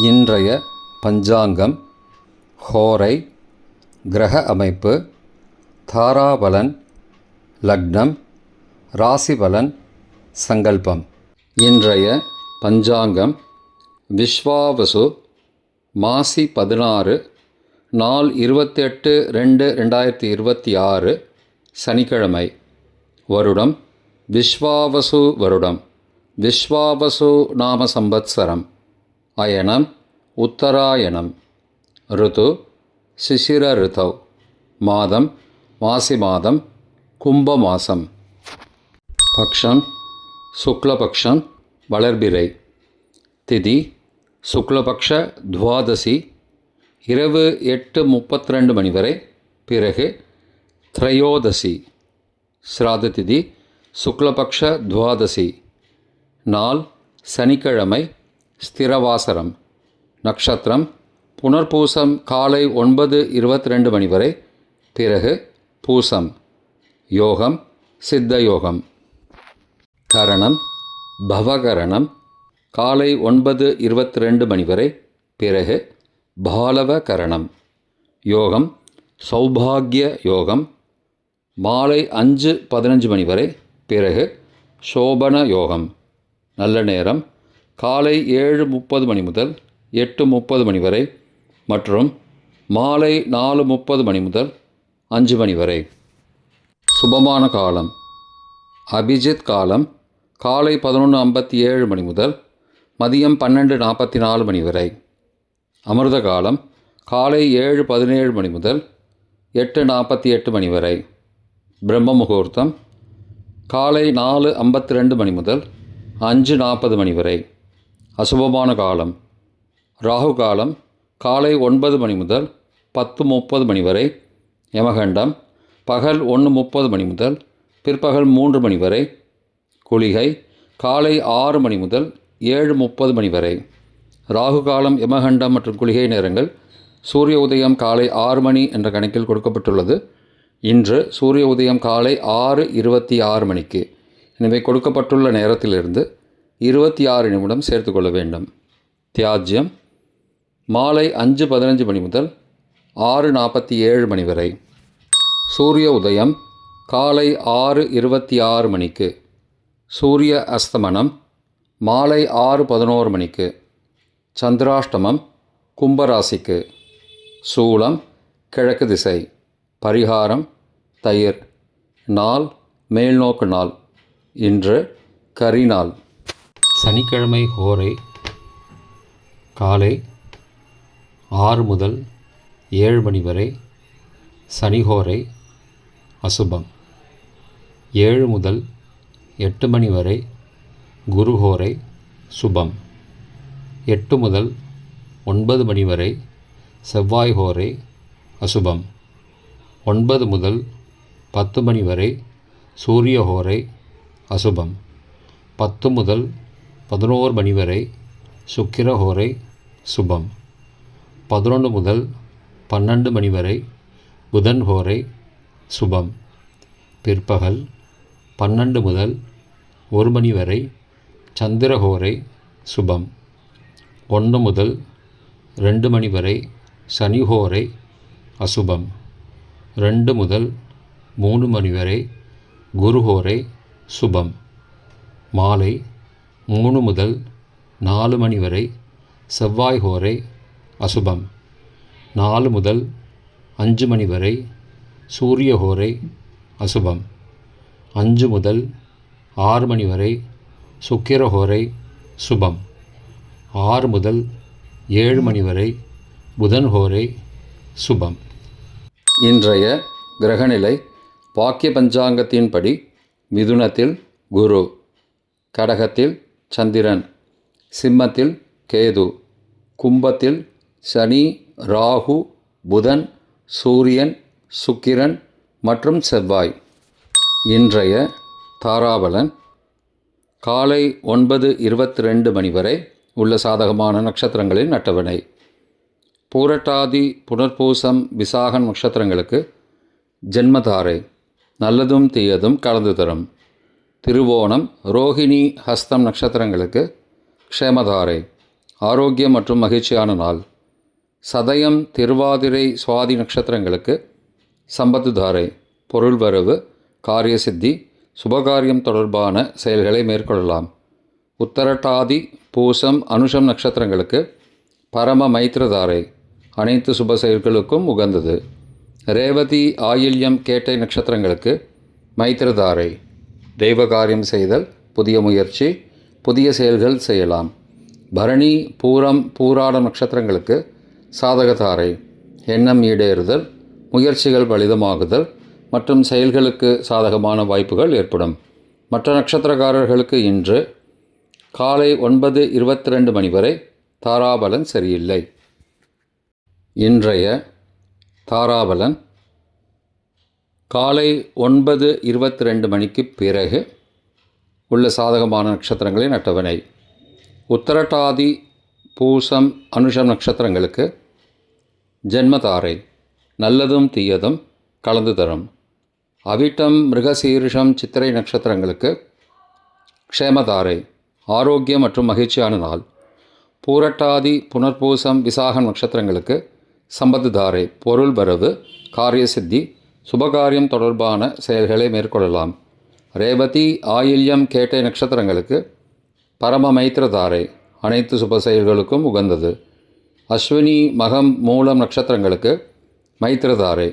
இன்றைய பஞ்சாங்கம், ஹோரை, கிரக அமைப்பு, தாராபலன், லக்னம், ராசிபலன், சங்கல்பம். இன்றைய பஞ்சாங்கம் விஸ்வாவசு, மாசி 16, நாள் 28/2/2026, சனிக்கிழமை. வருடம் விஸ்வாவசு வருடம். விஸ்வாவசு நாம சம்பத்சரம். அயனம் உத்தராயணம். ருது சிசிர ருதௌ. மாதம் மாசி மாதம், கும்ப மாசம். பக்ஷம் சுக்லபக்ஷம், வளர்பிறை. திதி சுக்லபக்ஷ துவாதசி, இரவு 8:32 மணி வரை, பிறகு திரையோதசி. ஸ்ராத திதி சுக்லபக்ஷ துவாதசி. நாள் சனிக்கிழமை, ஸ்திரவாசரம். நட்சத்திரம் புனர்பூசம் காலை 9:22 மணி வரை, பிறகு பூசம். யோகம் சித்த யோகம். கரணம் பவகரணம். காலை 9:22 மணி வரை, பிறகு பாலவ கரணம். யோகம் சௌபாகிய யோகம். மாலை 5:15 மணி வரை, பிறகு சோபன யோகம். நல்ல நேரம் காலை 7:30 மணி முதல் 8:30 மணி வரை மற்றும் மாலை 4:30 மணி முதல் 5 மணி வரை. சுபமான காலம் அபிஜித் காலம் காலை 11:57 மணி முதல் மதியம் 12:44 மணி வரை. அமிர்த காலம் காலை 7:17 மணி முதல் 8:48 மணி வரை. பிரம்ம முகூர்த்தம் காலை 4:52 மணி முதல் 5:40 மணி வரை. அசுபமான காலம் ராகு காலம் காலை 9 மணி முதல் 10:30 மணி வரை. யமகண்டம் பகல் 1:30 மணி முதல் பிற்பகல் 3 மணி வரை. குளிகை காலை 6 மணி முதல் 7:30 மணி வரை. ராகு காலம், யமகண்டம் மற்றும் குளிகை நேரங்கள் சூரிய உதயம் காலை 6 மணி என்ற கணக்கில் கொடுக்கப்பட்டுள்ளது. இன்று சூரிய உதயம் காலை 6:26 மணிக்கு. எனவே கொடுக்கப்பட்டுள்ள நேரத்திலிருந்து 26 நிமிடம் சேர்த்து கொள்ள வேண்டும். தியாஜ்யம் மாலை 5:15 மணி முதல் 6:47 மணி வரை. சூரிய உதயம் காலை 6:26 மணிக்கு. சூரிய அஸ்தமனம் மாலை 6:11 மணிக்கு. சந்திராஷ்டமம் கும்பராசிக்கு. சூலம் கிழக்கு திசை. பரிகாரம் தயிர். நாள் மேல்நோக்கு நாள். இன்று கரிநாள். சனிக்கிழமை ஹோரை காலை 6 முதல் 7 மணி வரை சனிஹோரை அசுபம். 7 முதல் 8 மணி வரை குருஹோரை சுபம். 8 முதல் 9 மணி வரை செவ்வாய் ஹோரை அசுபம். 9 முதல் 10 மணி வரை சூரிய ஹோரை அசுபம். 10 முதல் 11 மணி வரை சுக்கிர ஹோரை சுபம். 11 முதல் 12 மணி வரை புதன் ஹோரை சுபம். பிற்பகல் 12 முதல் 1 மணி வரை சந்திர ஹோரை சுபம். 1 முதல் 2 மணி வரை சனி ஹோரை அசுபம். 2 முதல் 3 மணி வரை குரு ஹோரை சுபம். மாலை 3 முதல் 4 மணி வரை செவ்வாய் ஹோரை அசுபம். 4 முதல் 5 மணி வரை சூரிய ஹோரை அசுபம். 5 முதல் 6 மணி வரை சுக்கிர ஹோரை சுபம். 6 முதல் 7 மணி வரை புதன் ஹோரை சுபம். இன்றைய கிரகநிலை வாக்கிய பஞ்சாங்கத்தின்படி மிதுனத்தில் குரு, கடகத்தில் சந்திரன், சிம்மத்தில் கேது, கும்பத்தில் சனி, ராகு, புதன், சூரியன், சுக்கிரன் மற்றும் செவ்வாய். இன்றைய தாராபலன் காலை 9:22 மணி வரை உள்ள சாதகமான நட்சத்திரங்களின் அட்டவணை. பூரட்டாதி, புனர்பூசம், விசாகம் நட்சத்திரங்களுக்கு ஜென்மதாரை நல்லதும் தீயதும் கலந்து தரும். திருவோணம், ரோஹிணி, ஹஸ்தம் நட்சத்திரங்களுக்கு க்ஷேமதாரை ஆரோக்கியம் மற்றும் மகிழ்ச்சியான நாள். சதயம், திருவாதிரை, சுவாதி நட்சத்திரங்களுக்கு சம்பத்து தாரை, பொருள் வரவு, காரிய சித்தி, சுபகாரியம் தொடர்பான செயல்களை மேற்கொள்ளலாம். உத்தரட்டாதி, பூசம், அனுஷம் நட்சத்திரங்களுக்கு பரம மைத்திரதாரை, அனைத்து சுப செயல்களுக்கும் உகந்தது. ரேவதி, ஆயில்யம், கேட்டை நட்சத்திரங்களுக்கு மைத்திரதாரை, தெய்வ காரியம் செய்தல், புதிய முயற்சி, புதிய செயல்கள் செய்யலாம். பரணி, பூரம், பூராடம் நட்சத்திரங்களுக்கு சாதகதாரை, எண்ணம் ஈடேறுதல், முயற்சிகள் பலிதமாகுதல் மற்றும் செயல்களுக்கு சாதகமான வாய்ப்புகள் ஏற்படும். மற்ற நட்சத்திரக்காரர்களுக்கு இன்று காலை 9:22 மணி வரை தாராபலன் சரியில்லை. இன்றைய தாராபலன் காலை 9:22 மணிக்கு பிறகு உள்ள சாதகமான நட்சத்திரங்களின் அட்டவணை. உத்தரட்டாதி, பூசம், அனுஷம் நட்சத்திரங்களுக்கு ஜென்மதாரை, நல்லதும் தீயதும் கலந்து தரும். அவிட்டம், மிருகசீரிஷம், சித்திரை நட்சத்திரங்களுக்கு க்ஷேமதாரை, ஆரோக்கியம் மற்றும் மகிழ்ச்சியான நாள். பூரட்டாதி, புனர்பூசம், விசாகம் நட்சத்திரங்களுக்கு சம்பத்து தாரை, பொருள் வரவு, காரிய சித்தி, சுபகாரியம் தொடர்பான செயல்களை மேற்கொள்ளலாம். ரேவதி, ஆயில்யம், கேட்டை நட்சத்திரங்களுக்கு பரம மைத்திரதாரை, அனைத்து சுப செயல்களுக்கும் உகந்தது. அஸ்வினி, மகம், மூலம் நட்சத்திரங்களுக்கு மைத்திரதாரை,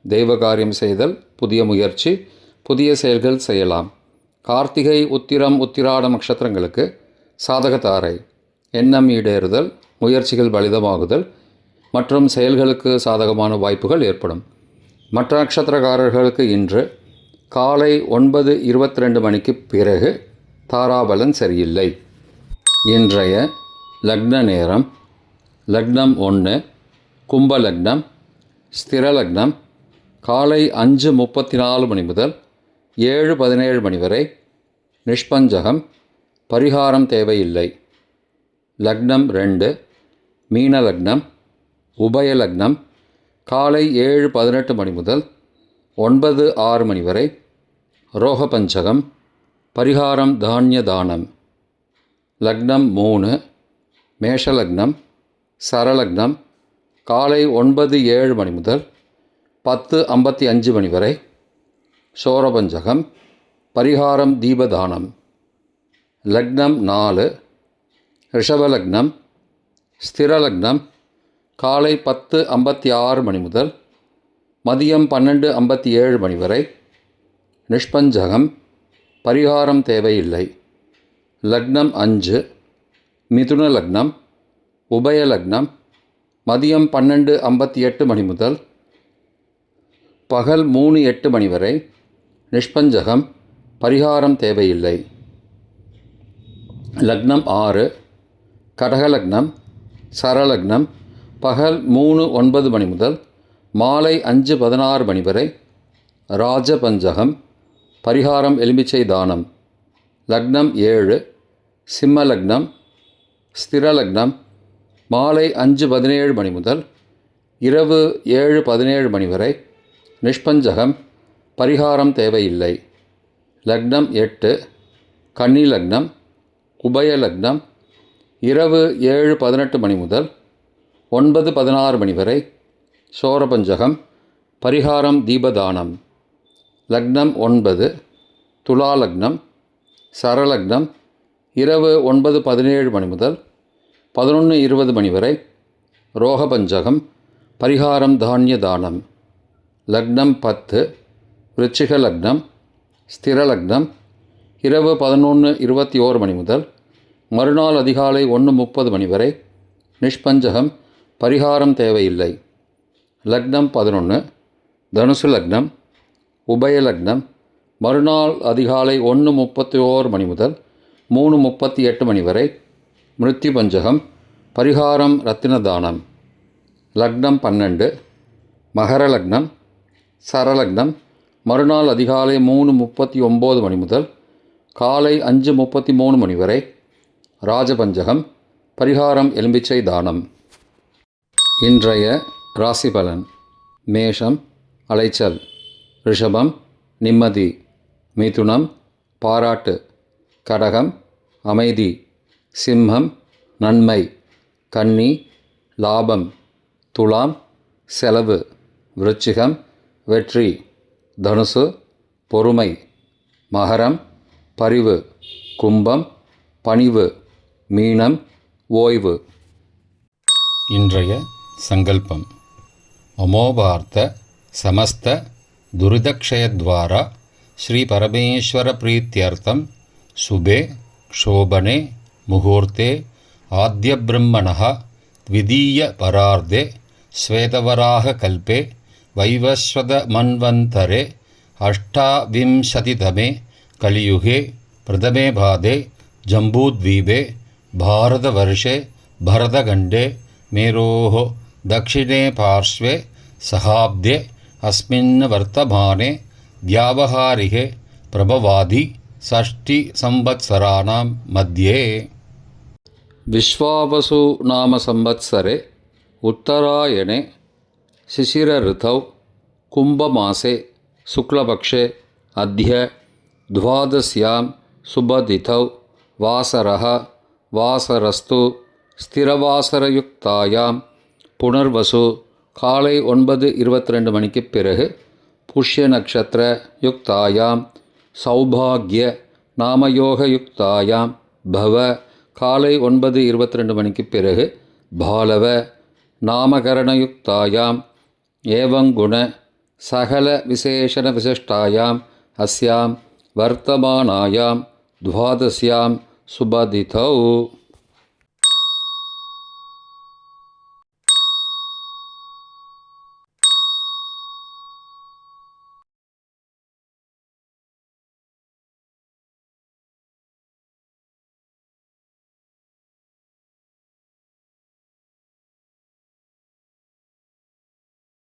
தெய்வ காரியம் செய்தல், புதிய முயற்சி, புதிய செயல்கள் செய்யலாம். கார்த்திகை, உத்திரம், உத்திராடம் நட்சத்திரங்களுக்கு சாதகதாரை, எண்ணம் ஈடேறுதல், முயற்சிகள் பலிதமாகுதல் மற்றும் செயல்களுக்கு சாதகமான வாய்ப்புகள் ஏற்படும். மற்ற நட்சத்திரக்காரர்களுக்கு இன்று காலை 9:22 மணிக்கு பிறகு தாராபலன் சரியில்லை. இன்றைய லக்ன நேரம் லக்னம் 1, கும்ப லக்னம், ஸ்திர லக்னம் காலை 5:34 மணி முதல் 7:17 மணி வரை, நிஷ்பஞ்சகம், பரிகாரம் தேவையில்லை. லக்னம் 2, மீன லக்னம், உபய லக்னம் காலை 7:18 மணி முதல் 9:06 மணி வரை, ரோகபஞ்சகம், பரிகாரம் தானிய தானம். லக்னம் 3, மேஷலக்னம், சரலக்னம் காலை 9:07 மணி முதல் 10:55 மணி வரை, சோரபஞ்சகம், பரிகாரம் தீபதானம். லக்னம் 4, ரிஷபலக்னம், ஸ்திரலக்னம் காலை 10:56 மணி முதல் மதியம் 12:57 மணி வரை, நிஷ்பஞ்சகம், பரிகாரம் தேவையில்லை. லக்னம் 5, மிதுன லக்னம், உபய லக்னம் மதியம் 12:58 மணி முதல் பகல் 3:08 மணி வரை, நிஷ்பஞ்சகம், பரிகாரம் தேவையில்லை. லக்னம் 6, கடகலக்னம், சரலக்னம் பகல் 3:09 மணி முதல் மாலை 5:16 மணி வரை, ராஜபஞ்சகம், பரிகாரம் எலுமிச்சை தானம். லக்னம் 7, சிம்ம லக்னம், ஸ்திரலக்னம் மாலை 5:17 மணி முதல் இரவு 7:17 மணி வரை, நிஷ்பஞ்சகம், பரிகாரம் தேவையில்லை. லக்னம் 8, கன்னி லக்னம், உபய லக்னம் இரவு 7:18 மணி முதல் 9:16 மணி வரை, சோரபஞ்சகம், பரிகாரம் தீபதானம். லக்னம் 9, துலா லக்னம், சரலக்னம் இரவு 9:17 மணி முதல் 11:20 மணி வரை, ரோகபஞ்சகம், பரிகாரம் தானிய தானம். லக்னம் 10, விருச்சிக லக்னம், ஸ்திர லக்னம் இரவு 11:21 மணி முதல் மறுநாள் அதிகாலை 1:30 மணி வரை, நிஷ்பஞ்சகம், பரிகாரம் தேவையில்லை. லக்னம் 11, தனுசு லக்னம், உபய லக்னம் மறுநாள் அதிகாலை 1:31 மணி முதல் 3:38 மணி வரை, மிருத்யு பஞ்சகம், பரிகாரம் ரத்தின தானம். லக்னம் 12, மகர லக்னம், சரலக்னம் மறுநாள் அதிகாலை 3:39 மணி முதல் காலை 5:33 மணி வரை, ராஜபஞ்சகம், பரிகாரம் எலும்பிச்சை தானம். இன்றைய ராசி பலன். மேஷம் அலைச்சல், ரிஷபம் நிம்மதி, மிதுனம் பாராட்டு, கடகம் அமைதி, சிம்மம் நன்மை, கன்னி லாபம், துலாம் செலவு, விருச்சிகம் வெற்றி, தனுசு பொறுமை, மகரம் பரிவு, கும்பம் பணிவு, மீனம் ஓய்வு. இன்றைய சங்கல்பம். அமோபார்த்த சமஸ்த துரிதக்ஷயத்வாரா ஸ்ரீ பரமேஸ்வர பிரீத்யர்த்தம் சுபே க்ஷோபனே முகூர்த்தே ஆத்ய பிரம்மணः த்விதீய பரார்த்தே ஸ்வேதவராக கல்பே வைவஸ்வத மன்வந்தரே அஷ்டாவிம்சதிதமே கலியுகே பிரதமே பாதே ஜம்பூத்வீபே பாரதவர்ஷே பரதகண்டே மேரோः दक्षिणे पार्श्वे सहाब्दे अस्मिन् वर्तमाने व्यावहारिके प्रभवादि षष्टि संवत्सराणां मध्ये विश्वावसु नाम संवत्सरे उत्तरायणे शिशिर ऋतौ कुम्भमासे शुक्लपक्षे अद्य द्वादश्यां शुभतिथौ वासरः वासरस्तु स्थिरवासरयुक्तायां புனர்வசு காலை 9:22 மணிக்குப் பிறகு புஷ்ய நக்ஷத்திர யுக்தாயாம் சௌபாகிய நாமயோக யுக்தாயாம் பவ காலை 9:22 மணிக்குப் பிறகு பாலவ நாமகரணயுக்தாயாம் ஏவங்குண சகல விசேஷண விசிஷ்டாயாம் அஸ்யாம் வர்த்தமானாயாம் துவாதஸ்யாம் சுபதிதௌ.